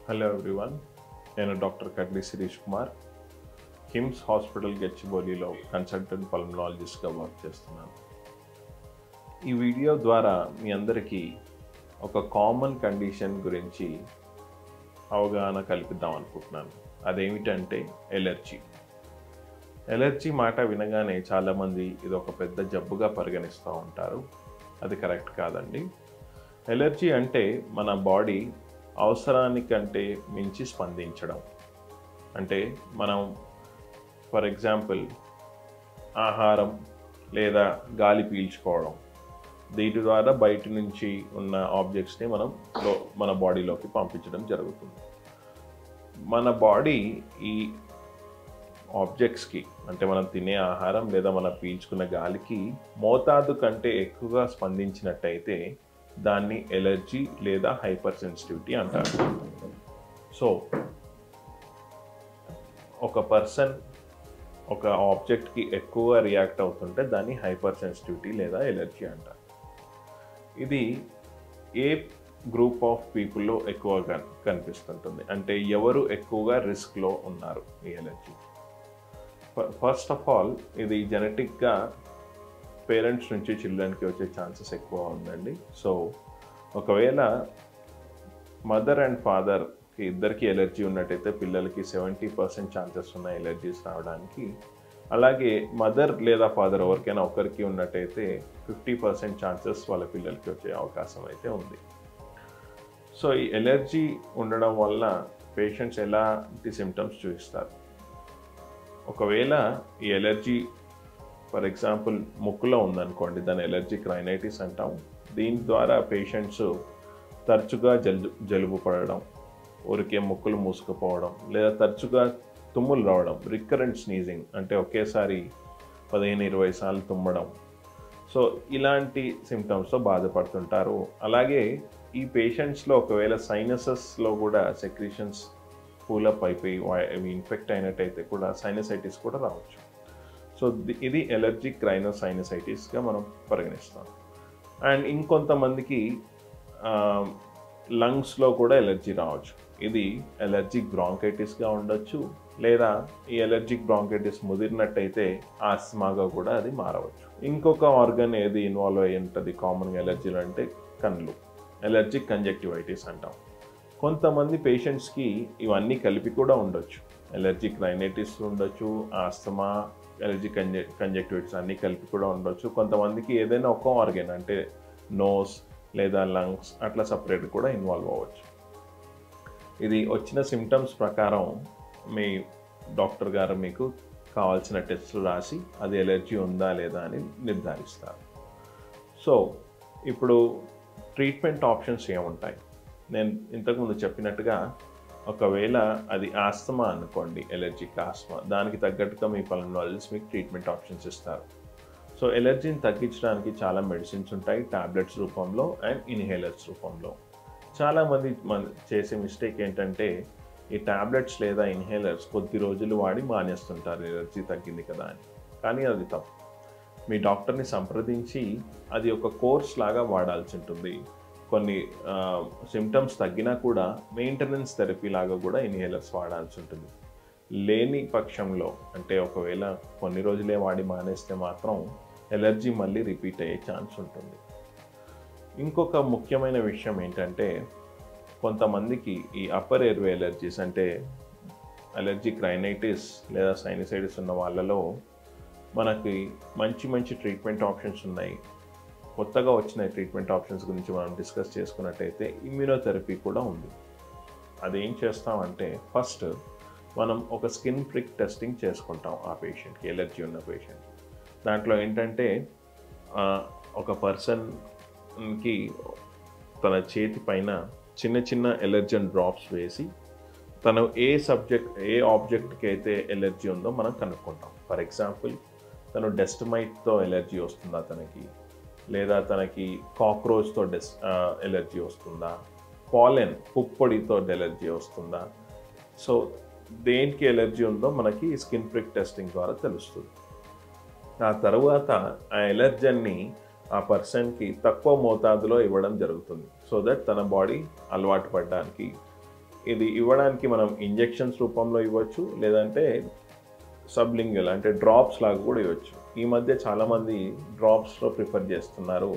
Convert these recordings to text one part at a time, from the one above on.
Hello everyone, నేను doctor Kadli Shirish Kumar, KIMS hospital గచ్చిబౌలిలో consultant పల్మనాలజిస్ట్గా వర్క్ చేస్తున్నాను. ఈ వీడియో ద్వారా మీ అందరికీ ఒక కామన్ కండిషన్ గురించి అవగాహన కల్పిద్దాం అనుకుంటున్నాను. అదేమిటంటే ఎలర్జీ. ఎలర్జీ మాట వినగానే చాలామంది ఇది ఒక పెద్ద జబ్బుగా పరిగణిస్తూ ఉంటారు. అది కరెక్ట్ కాదండి. ఎలర్జీ అంటే మన బాడీ అవసరానికంటే మించి స్పందించడం. అంటే మనం ఫర్ ఎగ్జాంపుల్ ఆహారం లేదా గాలి పీల్చుకోవడం, దీని ద్వారా బయట నుంచి ఉన్న ఆబ్జెక్ట్స్ని మన బాడీలోకి పంపించడం జరుగుతుంది. మన బాడీ ఈ ఆబ్జెక్ట్స్కి, అంటే మనం తినే ఆహారం లేదా మనం పీల్చుకున్న గాలికి మోతాదు కంటే ఎక్కువగా స్పందించినట్టయితే దాన్ని ఎలర్జీ లేదా హైపర్ సెన్సిటివిటీ అంటారు. సో ఒక పర్సన్ ఒక ఆబ్జెక్ట్కి ఎక్కువగా రియాక్ట్ అవుతుంటే దాన్ని హైపర్ సెన్సిటివిటీ లేదా ఎలర్జీ అంటారు. ఇది ఏ గ్రూప్ ఆఫ్ పీపుల్లో ఎక్కువగా కనిపిస్తుంటుంది అంటే ఎవరు ఎక్కువగా రిస్క్లో ఉన్నారు ఈ ఎలర్జీ? ఫస్ట్ ఆఫ్ ఆల్, ఇది జెనెటిక్గా పేరెంట్స్ నుంచి చిల్డ్రన్కి వచ్చే ఛాన్సెస్ ఎక్కువ ఉందండి. సో ఒకవేళ మదర్ అండ్ ఫాదర్కి ఇద్దరికి ఎలర్జీ ఉన్నట్టయితే పిల్లలకి 70% ఛాన్సెస్ ఉన్నాయి ఎలర్జీస్ రావడానికి. అలాగే మదర్ లేదా ఫాదర్ ఎవరికైనా ఒకరికి ఉన్నట్టయితే 50% ఛాన్సెస్ వాళ్ళ పిల్లలకి వచ్చే అవకాశం అయితే ఉంది. సో ఈ ఎలర్జీ ఉండడం వల్ల పేషెంట్స్ ఎలాంటి సిమ్టమ్స్ చూపిస్తారు? ఒకవేళ ఈ ఎలర్జీ ఫర్ ఎగ్జాంపుల్ ముక్కులో ఉందనుకోండి, దాని ఎలర్జిక్ రైనైటిస్ అంటాం. దీని ద్వారా పేషెంట్స్ తరచుగా జలుబు పడడం, ఊరికే ముక్కులు మూసుకుపోవడం, లేదా తరచుగా తుమ్ములు రావడం, రికరెంట్ స్నీజింగ్ అంటే ఒకేసారి 15-20 సార్లు తుమ్మడం. సో ఇలాంటి సిమ్టమ్స్తో బాధపడుతుంటారు. అలాగే ఈ పేషెంట్స్లో ఒకవేళ సైనసెస్లో కూడా సెక్రీషన్స్ కూలప్ అయిపోయి అవి ఇన్ఫెక్ట్ అయినట్టయితే కూడా సైనసైటిస్ కూడా రావచ్చు. సో ఇది ఎలర్జిక్ రైనోసైనసైటిస్గా మనం పరిగణిస్తాం. అండ్ ఇంకొంతమందికి లంగ్స్లో కూడా ఎలర్జీ రావచ్చు. ఇది ఎలర్జిక్ బ్రాంకైటిస్గా ఉండొచ్చు, లేదా ఈ ఎలర్జిక్ బ్రాంకైటిస్ ముదిరినట్టయితే ఆస్మాగా కూడా అది మారవచ్చు. ఇంకొక ఆర్గన్ ఏది ఇన్వాల్వ్ అయ్యి ఉంటుంది కామన్గా ఎలర్జీలు అంటే కళ్ళు, ఎలర్జిక్ కంజక్టివైటిస్ అంటాం. కొంతమంది పేషెంట్స్కి ఇవన్నీ కలిపి కూడా ఉండొచ్చు. ఎలర్జిక్ రైనైటిస్ ఉండొచ్చు, ఆస్తమా, ఎలర్జిక్ కంజక్టివిటీస్ అన్నీ కలిపి కూడా ఉండొచ్చు. కొంతమందికి ఏదైనా ఒక ఆర్గన్ అంటే నోస్ లేదా లంగ్స్ అట్లా సపరేట్ కూడా ఇన్వాల్వ్ అవ్వచ్చు. ఇది వచ్చిన సిమ్టమ్స్ ప్రకారం మీ డాక్టర్ గారు మీకు కావాల్సిన టెస్టులు రాసి అది ఎలర్జీ ఉందా లేదా అని నిర్ధారిస్తారు. సో ఇప్పుడు ట్రీట్మెంట్ ఆప్షన్స్ ఏముంటాయి? నేను ఇంతకుముందు చెప్పినట్టుగా ఒకవేళ అది ఆస్తమా అనుకోండి, ఎలర్జిక్ ఆస్తమా, దానికి తగ్గట్టుగా మీ పల్మనాలజిస్ట్ మీకు ట్రీట్మెంట్ ఆప్షన్స్ ఇస్తారు. సో ఎలర్జీని తగ్గించడానికి చాలా మెడిసిన్స్ ఉంటాయి, టాబ్లెట్స్ రూపంలో అండ్ ఇన్హేలర్స్ రూపంలో. చాలామంది చేసే మిస్టేక్ ఏంటంటే ఈ టాబ్లెట్స్ లేదా ఇన్హేలర్స్ కొద్ది రోజులు వాడి మానేస్తుంటారు ఎలర్జీ తగ్గింది కదా అని. కానీ అది తప్పు. మీ డాక్టర్ని సంప్రదించి అది ఒక కోర్స్ లాగా వాడాల్సి ఉంటుంది. కొన్ని సిమ్టమ్స్ తగ్గినా కూడా మెయింటెనెన్స్ థెరపీ లాగా కూడా ఇన్హేలర్స్ వాడాల్సి ఉంటుంది. లేని పక్షంలో, అంటే ఒకవేళ కొన్ని రోజులే వాడి మానేస్తే మాత్రం ఎలర్జీ మళ్ళీ రిపీట్ అయ్యే ఛాన్స్ ఉంటుంది. ఇంకొక ముఖ్యమైన విషయం ఏంటంటే కొంతమందికి ఈ అప్పర్ ఎయిర్వే ఎలర్జీస్ అంటే ఎలర్జిక్ రైనైటిస్ లేదా సైనసైటిస్ ఉన్న వాళ్ళలో మనకి మంచి ట్రీట్మెంట్ ఆప్షన్స్ ఉన్నాయి. కొత్తగా వచ్చిన ట్రీట్మెంట్ ఆప్షన్స్ గురించి మనం డిస్కస్ చేసుకున్నట్టయితే ఇమ్యూనోథెరపీ కూడా ఉంది. అదేం చేస్తామంటే ఫస్ట్ మనం ఒక స్కిన్ ప్రిక్ టెస్టింగ్ చేసుకుంటాం ఆ పేషెంట్కి, ఎలర్జీ ఉన్న పేషెంట్కి. దాంట్లో ఏంటంటే ఒక పర్సన్కి తన చేతి పైన చిన్న ఎలర్జన్ డ్రాప్స్ వేసి తను ఏ ఆబ్జెక్ట్కి అయితే ఎలర్జీ ఉందో మనం కనుక్కుంటాం. ఫర్ ఎగ్జాంపుల్ తను డస్ట్ మైట్తో ఎలర్జీ వస్తుందా తనకి, లేదా తనకి కాక్రోచ్తో ఎలర్జీ వస్తుందా, పాలెన్ పుప్పొడితో ఎలర్జీ వస్తుందా. సో దేనికి ఎలర్జీ ఉందో మనకి స్కిన్ ప్రిక్ టెస్టింగ్ ద్వారా తెలుస్తుంది. ఆ తర్వాత ఆ ఎలర్జన్ని ఆ పర్సన్కి తక్కువ మోతాదులో ఇవ్వడం జరుగుతుంది, సో దట్ తన బాడీ అలవాటు పడడానికి ఇది ఇవ్వడానికి మనం ఇంజెక్షన్స్ రూపంలో ఇవ్వచ్చు, లేదంటే సబ్లింగ్వల్ అంటే డ్రాప్స్ లాగా కూడా ఇవ్వచ్చు. ఈ మధ్య చాలామంది డ్రాప్స్లో ప్రిఫర్ చేస్తున్నారు.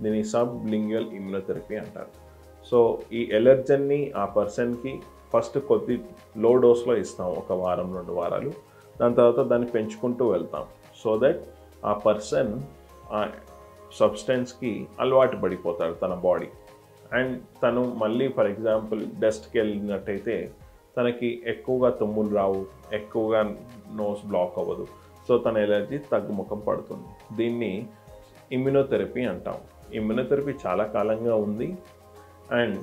దీన్ని సబ్లింగ్వల్ ఇమ్యునోథెరపీ అంటారు. సో ఈ ఎలర్జన్ని ఆ పర్సన్కి ఫస్ట్ కొద్ది లో డోస్లో ఇస్తాం, 1 వారం 2 వారాలు. దాని తర్వాత దాన్ని పెంచుకుంటూ వెళ్తాం. సో దట్ ఆ పర్సన్ ఆ సబ్స్టెన్స్కి అలవాటు పడిపోతాడు తన బాడీ. అండ్ తను మళ్ళీ ఫర్ ఎగ్జాంపుల్ డస్ట్కి వెళ్ళినట్టయితే తనకి ఎక్కువగా తుమ్ములు రావు, ఎక్కువగా నోస్ బ్లాక్ అవ్వదు. సో తన ఎలర్జీ తగ్గుముఖం పడుతుంది. దీన్ని ఇమ్యునోథెరపీ అంటాం. ఇమ్యునోథెరపీ చాలా కాలంగా ఉంది. అండ్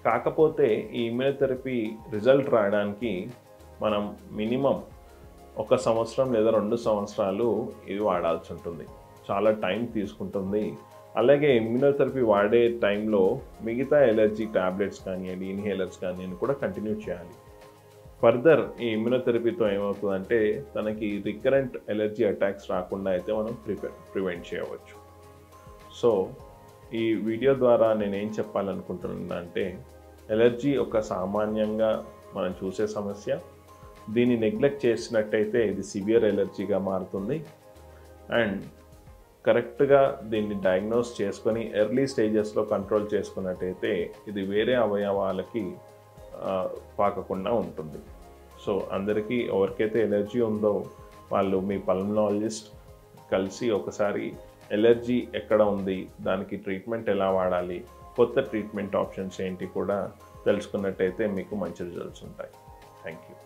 కాకపోతే ఈ ఇమ్యునోథెరపీ రిజల్ట్ రావడానికి మనం మినిమం 1 సంవత్సరం లేదా 2 సంవత్సరాలు ఇది వాడాల్సి ఉంటుంది. చాలా టైం తీసుకుంటుంది. అలాగే ఇమ్యునోథెరపీ వాడే టైంలో మిగతా ఎలర్జీ ట్యాబ్లెట్స్ కానివ్వండి, ఇన్హేలర్స్ కానివ్వండి కూడా కంటిన్యూ చేయాలి. ఫర్దర్ ఈ ఇమ్యునోథెరపీతో ఏమవుతుందంటే తనకి రికరెంట్ ఎలర్జీ అటాక్స్ రాకుండా అయితే మనం ప్రివెంట్ చేయవచ్చు. సో ఈ వీడియో ద్వారా నేనేం చెప్పాలనుకుంటున్నా అంటే ఎలర్జీ ఒక సామాన్యంగా మనం చూసే సమస్య. దీన్ని నెగ్లెక్ట్ చేసినట్టయితే ఇది సివియర్ ఎలర్జీగా మారుతుంది. అండ్ కరెక్ట్గా దీన్ని డయాగ్నోస్ చేసుకొని ఎర్లీ స్టేజెస్లో కంట్రోల్ చేసుకున్నట్టయితే ఇది వేరే అవయవాలకి పాకకుండా ఉంటుంది. సో అందరికీ ఎవరికైతే ఎలర్జీ ఉందో వాళ్ళు మీ పల్మనాలజిస్ట్ కలిసి ఒకసారి ఎలర్జీ ఎక్కడ ఉంది, దానికి ట్రీట్మెంట్ ఎలా వాడాలి, కొత్త ట్రీట్మెంట్ ఆప్షన్స్ ఏంటి కూడా తెలుసుకున్నట్టయితే మీకు మంచి రిజల్ట్స్ ఉంటాయి. Thank you.